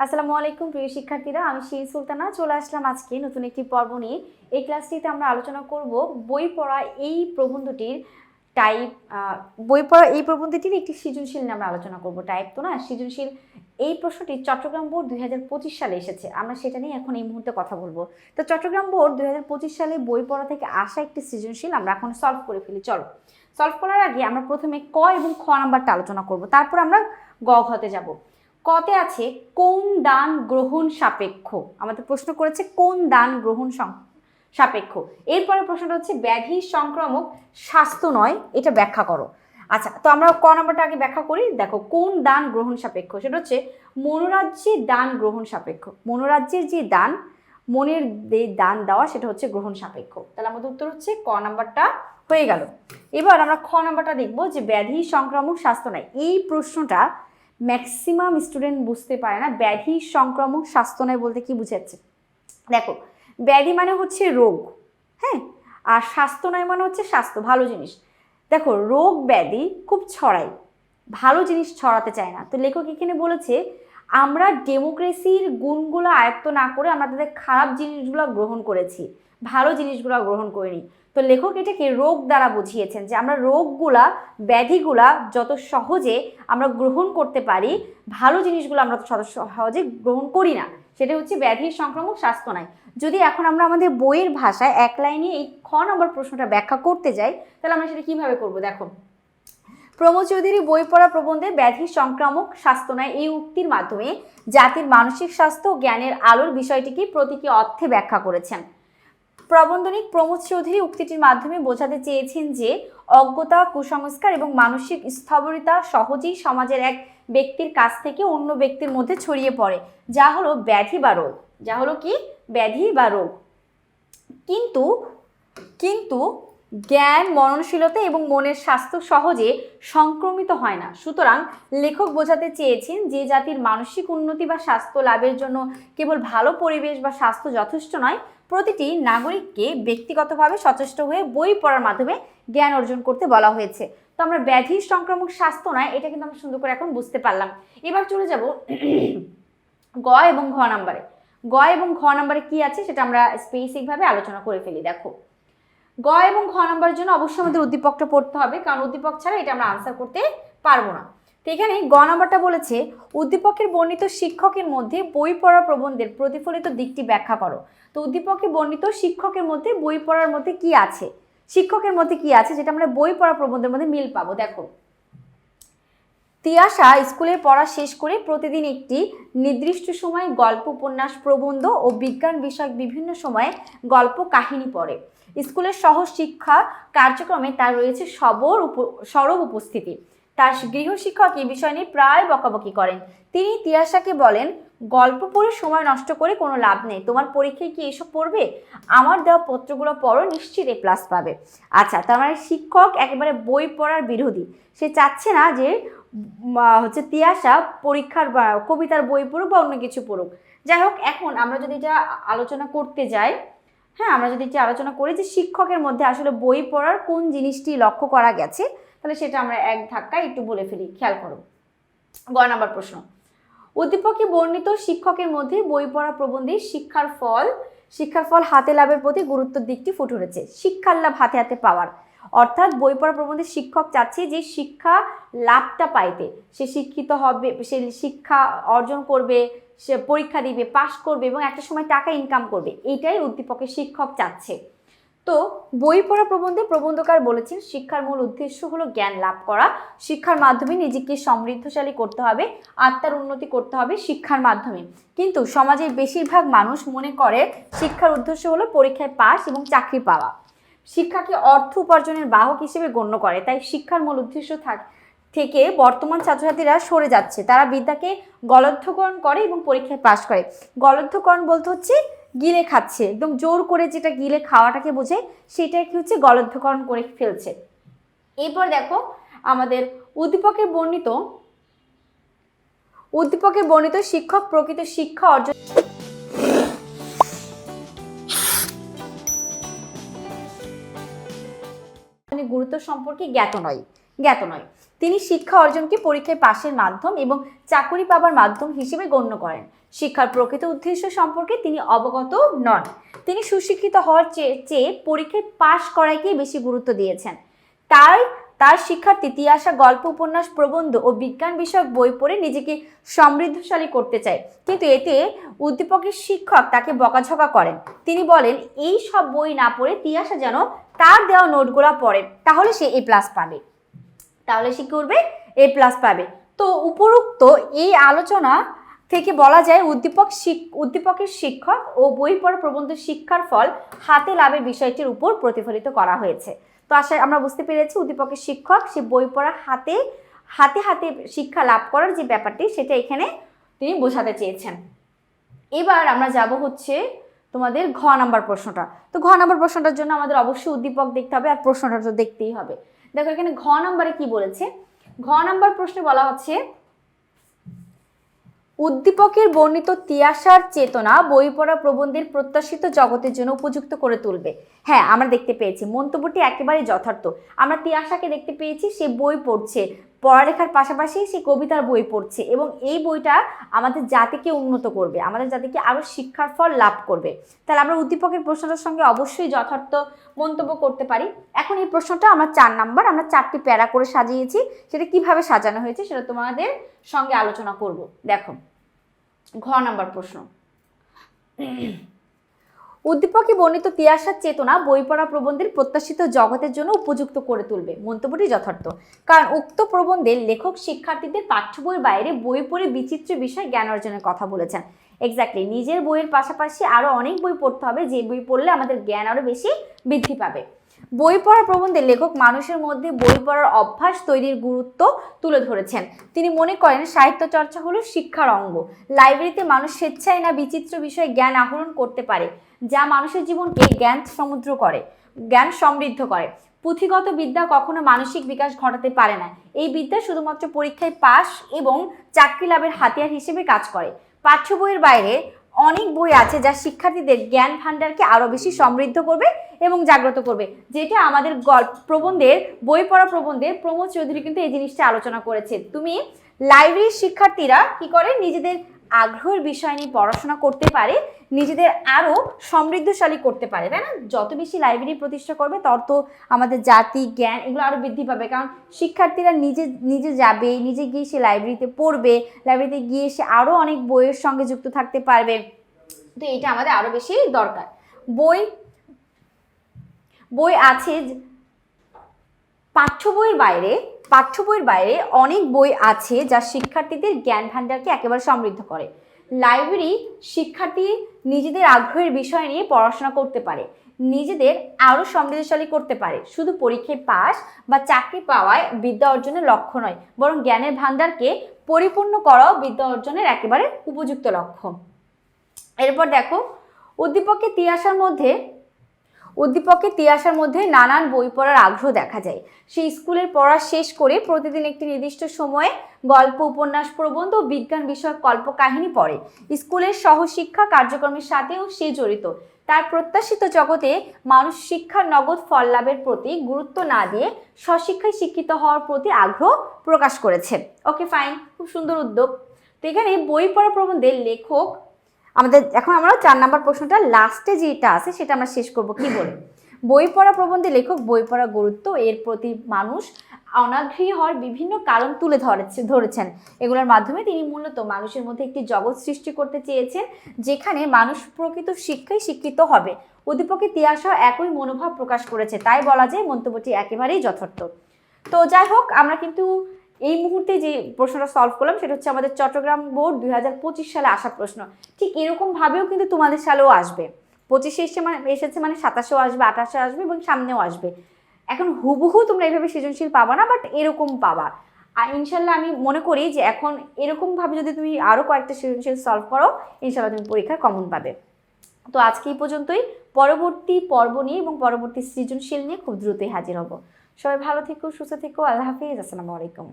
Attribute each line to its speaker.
Speaker 1: আসসালামু আলাইকুম প্রিয় শিক্ষার্থীরা, আমি শিরিন সুলতানা চলে আসলাম আজকে নতুন একটি পর্ব নিয়ে। এই ক্লাসটিতে আমরা আলোচনা করব বই পড়া এই প্রবন্ধটির টাইপ। বই পড়া এই প্রবন্ধটির একটি সৃজনশীল নিয়ে আমরা আলোচনা করব। টাইপ তো না, সৃজনশীল। এই প্রশ্নটি চট্টগ্রাম বোর্ড 2025 সালে এসেছে, আমরা সেটা নিয়ে এখন এই মুহূর্তে কথা বলবো। তো চট্টগ্রাম বোর্ড 2025 সালে বই পড়া থেকে আসা একটি সৃজনশীল আমরা এখন সলভ করে ফেলি। চলো, সলভ করার আগে আমরা প্রথমে ক এবং খ নাম্বারটা আলোচনা করব, তারপর আমরা গ ঘতে যাব। কতে আছে কোন দান গ্রহণ সাপেক্ষ। আমাদের প্রশ্ন করেছে কোন দান গ্রহণ সাপেক্ষ। এরপরে প্রশ্নটা হচ্ছে ব্যাধি সংক্রামক স্বাস্থ্য নয়, এটা ব্যাখ্যা করো। আচ্ছা, তো আমরা ক নাম্বারটা আগে ব্যাখ্যা করি। দেখো, কোন দান গ্রহণ সাপেক্ষ, সেটা হচ্ছে মনোরাজ্যের দান গ্রহণ সাপেক্ষ। মনোরাজ্যের যে দান, মনের দান দেওয়া, সেটা হচ্ছে গ্রহণ সাপেক্ষ। তাহলে আমাদের উত্তর হচ্ছে ক নাম্বারটা হয়ে গেল। এবার আমরা খ নাম্বারটা দেখবো যে ব্যাধি সংক্রামক স্বাস্থ্য নয়। এই প্রশ্নটা ম্যাক্সিমাম স্টুডেন্ট বুঝতে পারে না। ব্যাধি সংক্রামক স্বাস্থ্য নয় বলতে কি বুঝাচ্ছে? দেখো, ব্যাধি মানে হচ্ছে রোগ, হ্যাঁ, আর স্বাস্থ্য নয় মানে হচ্ছে স্বাস্থ্য, ভালো জিনিস। দেখো, রোগ ব্যাধি খুব ছড়ায়, ভালো জিনিস ছড়াতে চায় না। তো লেখক এখানে বলেছে আমরা ডেমোক্রেসির গুণগুলো আয়ত্ত না করে আমরা তাদের খারাপ জিনিসগুলো গ্রহণ করেছি, ভালো জিনিসগুলো গ্রহণ করিনি। তো লেখক এটাকে রোগ দ্বারা বুঝিয়েছেন যে আমরা রোগগুলা, ব্যাধিগুলা যত সহজে আমরা গ্রহণ করতে পারি, ভালো জিনিসগুলো আমরা তত সহজে গ্রহণ করি না। সেটা হচ্ছে ব্যাধির সংক্রামক স্বাস্থ্য নয়। যদি এখন আমরা আমাদের বইয়ের ভাষায় এক লাইনে এই খ নম্বর প্রশ্নটা ব্যাখ্যা করতে যাই, তাহলে আমরা সেটা কিভাবে করব? দেখো, প্রমোদ চৌধুরী বই পড়া প্রবন্ধে ব্যাধি সংক্রামক স্বাস্থ্য নয় এই উক্তির মাধ্যমে জাতির মানসিক স্বাস্থ্য ও জ্ঞানের আলোর বিষয়টিকে প্রতীকী অর্থে ব্যাখ্যা করেছেন। প্রবন্ধনিক প্রমোদ চৌধুরী উক্তিটির মাধ্যমে বোঝাতে চেয়েছেন যে অজ্ঞতা, কুসংস্কার এবং মানসিক স্থবিরতা সহজেই সমাজের এক ব্যক্তির কাছ থেকে অন্য ব্যক্তির মধ্যে ছড়িয়ে পড়ে, যা হলো ব্যাধি বা রোগ। যা হলো কি? ব্যাধি বা রোগ। কিন্তু কিন্তু জ্ঞান, মননশীলতা এবং মনের স্বাস্থ্য সহজে সংক্রমিত হয় না। সুতরাং লেখক বোঝাতে চেয়েছেন যে জাতির মানসিক উন্নতি বা স্বাস্থ্য লাভের জন্য কেবল ভালো পরিবেশ বা স্বাস্থ্য যথেষ্ট নয়, প্রতিটি নাগরিককে ব্যক্তিগতভাবে সচেষ্ট হয়ে বই পড়ার মাধ্যমে জ্ঞান অর্জন করতে বলা হয়েছে। তো আমরা ব্যাধির সংক্রামক স্বাস্থ্য নয়, এটা কিন্তু আমরা সুন্দর করে এখন বুঝতে পারলাম। এবার চলে যাব গ এবং ঘ নাম্বারে। গ এবং ঘ নাম্বারে কি আছে সেটা আমরা স্পেসিফিকভাবে আলোচনা করে ফেলি। দেখো, গ এবং ঘ নাম্বারের জন্য অবশ্যই আমাদের উদ্দীপকটা পড়তে হবে, কারণ উদ্দীপক ছাড়া এটা আমরা আনসার করতে পারবো না। তো এখানে গ নাম্বারটা বলেছে উদ্দীপকের বর্ণিত শিক্ষকের মধ্যে বই পড়া প্রবন্ধের প্রতিফলিত দিকটি ব্যাখ্যা করো। তো উদ্দীপকে বর্ণিত শিক্ষকের মধ্যে বই পড়ার মধ্যে কি আছে, শিক্ষকের মধ্যে কি আছে যেটা আমরা বই পড়া প্রবন্ধের মধ্যে মিল পাবো। দেখো, তিয়াশা স্কুলের পড়া শেষ করে প্রতিদিন একটি নির্দিষ্ট সময় গল্প, উপন্যাস, প্রবন্ধ ও বিজ্ঞান বিষয়ক বিভিন্ন সময়ে গল্প কাহিনী পড়ে। স্কুলের সহজ শিক্ষা কার্যক্রমে তার রয়েছে সরব উপস্থিতি। তার গৃহশিক্ষক এই বিষয় নিয়ে প্রায় বকাবকি করেন। তিনি তিয়াশাকে বলেন, গল্প পড়ে সময় নষ্ট করে কোনো লাভ নেই, তোমার পরীক্ষায় কি এসব পড়বে? আমার দেওয়া পত্রগুলো পড়ো, নিশ্চিত এ প্লাস পাবে। আচ্ছা, তার মানে শিক্ষক একেবারে বই পড়ার বিরোধী। সে চাচ্ছে না যে তিয়াশা পরীক্ষার বা কবিতার বই পড়ুক বা অন্য কিছু পড়ুক। যাই হোক, এখন আমরা যদি এটা আলোচনা করতে যাই, হ্যাঁ, আমরা যদি এটা আলোচনা করি যে শিক্ষকের মধ্যে আসলে বই পড়ার কোন জিনিসটি লক্ষ্য করা গেছে, তাহলে সেটা আমরা এক ধাক্কায় একটু বলে ফেলি। খেয়াল করো, গ নাম্বার প্রশ্ন, উদ্দীপকে বর্ণিত শিক্ষকের মধ্যে বই পড়া প্রবন্ধে শিক্ষার ফল হাতে লাভের প্রতি গুরুত্বের দিকটি ফুটে উঠেছে। শিক্ষার লাভ হাতে হাতে পাওয়ার, অর্থাৎ বই পড়া প্রবন্ধে শিক্ষক চাচ্ছে যে শিক্ষা লাভটা পাইতে, সে শিক্ষিত হবে, সে শিক্ষা অর্জন করবে, সে পরীক্ষা দিবে, পাশ করবে এবং একটা সময় টাকা ইনকাম করবে, এইটাই উদ্দীপকের শিক্ষক চাচ্ছে। তো বই পড়া প্রবন্ধে প্রবন্ধকার বলেছেন শিক্ষার মূল উদ্দেশ্য হলো জ্ঞান লাভ করা। শিক্ষার মাধ্যমে নিজেকে সমৃদ্ধশালী করতে হবে, আত্মার উন্নতি করতে হবে শিক্ষার মাধ্যমে। কিন্তু সমাজের বেশিরভাগ মানুষ মনে করে শিক্ষার উদ্দেশ্য হলো পরীক্ষায় পাস এবং চাকরি পাওয়া। শিক্ষাকে অর্থ উপার্জনের বাহক হিসেবে গণ্য করে। তাই শিক্ষার মূল উদ্দেশ্য থেকে বর্তমান ছাত্রছাত্রীরা সরে যাচ্ছে। তারা বিদ্যাকে গলদ্ধকরণ করে এবং পরীক্ষায় পাশ করে। গলদ্ধকরণ বলতে হচ্ছে গিলে খাচ্ছে, একদম জোর করে যেটা গিলে খাওয়াটাকে বোঝায়, সেটাই কি হচ্ছে গলদ্ধকরণ করে ফেলছে। এরপর দেখো, আমাদের উদ্দীপকের বর্ণিত শিক্ষক প্রকৃত শিক্ষা অর্জন গুরুত্ব সম্পর্কে জ্ঞাত নয়। তিনি শিক্ষা অর্জনকে পরীক্ষায় পাশের মাধ্যম এবং চাকরি পাবার মাধ্যম হিসেবে গণ্য করেন। শিক্ষার প্রকৃত উদ্দেশ্য সম্পর্কে তিনি অবগত নন। তিনি সুশিক্ষিত হওয়ার চেয়ে পরীক্ষায় পাশ করাকেই বেশি গুরুত্ব দিয়েছেন। তার শিক্ষার্থী ইতিহাস, গল্প, উপন্যাস, প্রবন্ধ ও বিজ্ঞান বিষয়ক বই পড়ে নিজেকে সমৃদ্ধশালী করতে চায়, কিন্তু এতে উদ্দীপকের শিক্ষক তাকে বকাঝকা করেন। তিনি বলেন এই সব বই না পড়ে তিয়াসা যেন তার দেওয়া নোটগুলো পড়ে, তাহলে সে A+ পাবে, তাহলে সে করবে A+ পাবে। তো উপরোক্ত এই আলোচনা থেকে বলা যায় উদ্দীপকের শিক্ষক ও বই পড়া প্রবন্ধ শিক্ষার ফল হাতে লাভের বিষয়টির উপর প্রতিফলিত করা হয়েছে। তো আশা আমরা বুঝতে পেরেছি উদ্দীপকের শিক্ষক সে বই পড়া হাতে হাতে শিক্ষা লাভ করার যে ব্যাপারটি সেটা এখানে তিনি বোঝাতে চেয়েছেন। এবার আমরা যাব হচ্ছে তোমাদের ঘ নাম্বার প্রশ্নটা। তো ঘ নাম্বার প্রশ্নটার জন্য আমাদের অবশ্যই উদ্দীপক দেখতে হবে আর প্রশ্নটা তো দেখতেই হবে। দেখো এখানে ঘ নাম্বারে কি বলেছে, ঘ নাম্বার প্রশ্নে বলা হচ্ছে উদ্দীপকের বর্ণিত তিয়াসার চেতনা বই পড়া প্রবন্ধের প্রত্যাশিত জগতের জন্য উপযুক্ত করে তুলবে। হ্যাঁ, আমরা দেখতে পেয়েছি মন্তব্যটি একেবারেই যথার্থ। আমরা তিয়াসাকে দেখতে পেয়েছি সে বই পড়ছে, পড়ালেখার পাশাপাশি সে কবিতার বই পড়ছে এবং এই বইটা আমাদের জাতিকে উন্নত করবে, আমাদের জাতিকে আরো শিক্ষার ফল লাভ করবে। তাহলে আমরা উদ্দীপকের প্রশ্নটার সঙ্গে অবশ্যই যথার্থ মন্তব্য করতে পারি। এখন এই প্রশ্নটা আমরা 4 নাম্বার, আমরা 4টি প্যারা করে সাজিয়েছি, সেটা কিভাবে সাজানো হয়েছে সেটা তোমাদের সঙ্গে আলোচনা করব। দেখো ঘ নাম্বার প্রশ্ন, উদ্দীপকে বর্ণিত তিয়াসার চেতনা বই পড়া প্রবন্ধের প্রত্যাশিত জগতের জন্য উপযুক্ত করে তুলবে। মন্তব্যটি যথার্থ, কারণ উক্ত প্রবন্ধের লেখক শিক্ষার্থীদের পাঠ্য বইয়ের বাইরে বই পড়ে বিচিত্র বিষয় জ্ঞান অর্জনের কথা বলেছেন। এক্স্যাক্টলি, নিজের বইয়ের পাশাপাশি আরো অনেক বই পড়তে হবে, যে বই পড়লে আমাদের জ্ঞান আরো বেশি বৃদ্ধি পাবে। বই পড়া প্রবন্ধে লেখক মানুষের মধ্যে বই পড়ার অভ্যাস তৈরির গুরুত্ব তুলে ধরেছেন। তিনি মনে করেন সাহিত্য চর্চা হলো শিক্ষার অঙ্গ। লাইব্রেরিতে মানুষ স্বেচ্ছায় না বিচিত্র বিষয়ে জ্ঞান আহরণ করতে পারে, যা মানুষের জীবনকে জ্ঞান সমৃদ্ধ করে। পুঁথিগত বিদ্যা কখনো মানসিক বিকাশ ঘটাতে পারে না। এই বিদ্যা শুধুমাত্র পরীক্ষায় পাস এবং চাকরি লাভের হাতিয়ার হিসেবে কাজ করে। পাঠ্য বইয়ের বাইরে অনেক বই আছে যা শিক্ষার্থীদের জ্ঞান ভান্ডারকে আরো বেশি সমৃদ্ধ করবে এবং জাগ্রত করবে, যেটা আমাদের বই পড়া প্রবন্ধের প্রমোদ চৌধুরী কিন্তু এই জিনিসটা আলোচনা করেছে। তুমি লাইব্রেরির শিক্ষার্থীরা কি করে নিজেদের আগ্রহের বিষয় নিয়ে পড়াশোনা করতে পারে, নিজেদের আরো সমৃদ্ধশালী করতে পারে, তাই না? যত বেশি লাইব্রেরি প্রতিষ্ঠা করবে তত আমাদের জাতি জ্ঞান এগুলো আরো বৃদ্ধি পাবে, কারণ শিক্ষার্থীরা নিজে যাবে, নিজে গিয়ে সে লাইব্রেরিতে পড়বে, লাইব্রেরিতে গিয়ে সে আরো অনেক বইয়ের সঙ্গে যুক্ত থাকতে পারবে। তো এটা আমাদের আরো বেশি দরকার। বই আছে, পাঠ্য বইয়ের বাইরে অনেক বই আছে যা শিক্ষার্থীদের জ্ঞান ভান্ডারকে একেবারে সমৃদ্ধ করে। লাইব্রেরি শিক্ষার্থী নিজেদের আগ্রহের বিষয় নিয়ে পড়াশোনা করতে পারে, নিজেদের আরো সমৃদ্ধশালী করতে পারে। শুধু পরীক্ষায় পাস বা চাকরি পাওয়ায় বিদ্যা অর্জনের লক্ষ্য নয়, বরং জ্ঞানের ভান্ডারকে পরিপূর্ণ করাও বিদ্যা অর্জনের একেবারে উপযুক্ত লক্ষ্য। এরপর দেখো উদ্দীপকে তিয়াসার মধ্যে নানান বই পড়ার আগ্রহ দেখা যায়। সে স্কুলের পড়া শেষ করে প্রতিদিন একটি নির্দিষ্ট সময়ে গল্প, উপন্যাস, প্রবন্ধ ও বিজ্ঞান বিষয়ক কল্পকাহিনী পড়ে। স্কুলের সহশিক্ষা কার্যক্রমের সাথেও সে জড়িত। তার প্রত্যাশিত জগতে মানুষ শিক্ষার নগদ ফল লাভের প্রতি গুরুত্ব না দিয়ে স্বশিক্ষায় শিক্ষিত হওয়ার প্রতি আগ্রহ প্রকাশ করেছে। ওকে ফাইন, খুব সুন্দর উদ্যোগ। তো এখানে বই পড়া প্রবন্ধের লেখক এখন আমরা 4 নাম্বার প্রশ্নটা লাস্টে যেটা আছে সেটা আমরা শেষ করব কি বলে। বই পড়া প্রবন্ধে লেখক বই পড়া গুরুত্ব, এর প্রতি মানুষ অনাগ্রহী হওয়ার বিভিন্ন কারণ তুলে ধরেছেন। এগুলোর মাধ্যমে তিনি মূলত মানুষের মধ্যে একটি জগৎ সৃষ্টি করতে চেয়েছেন যেখানে মানুষ প্রকৃত শিক্ষায় শিক্ষিত হবে। উদ্দীপকে তিয়াসা একই মনোভাব প্রকাশ করেছে, তাই বলা যায় মন্তব্যটি একেবারেই যথার্থ। তো যাই হোক, আমরা কিন্তু এই মুহূর্তে যে প্রশ্নটা সলভ করলাম সেটা হচ্ছে আমাদের চট্টগ্রাম বোর্ড 2025 সালে আসা প্রশ্ন। ঠিক এরকম ভাবেও কিন্তু তোমাদের সালেও আসবে। 25-এ এসেছে মানে 27-এও আসবে, 28-এ আসবে এবং সামনেও আসবে। এখন হুবহু তোমরা এইভাবে সৃজনশীল পাবা না, বাট এরকম পাবা। আর ইনশাল্লাহ আমি মনে করি যে এখন এরকম ভাবে যদি তুমি আরো কয়েকটা সৃজনশীল সলভ করো, ইনশাল্লাহ তুমি পরীক্ষায় কমন পাবে। তো আজকে এই পর্যন্তই। পরবর্তী পর্ব নিয়ে এবং পরবর্তী সৃজনশীল নিয়ে খুব দ্রুতই হাজির হব। সবাই ভালো থেকো, সুস্থ থেকো। আল্লাহ হাফিজ। আসসালামু আলাইকুম।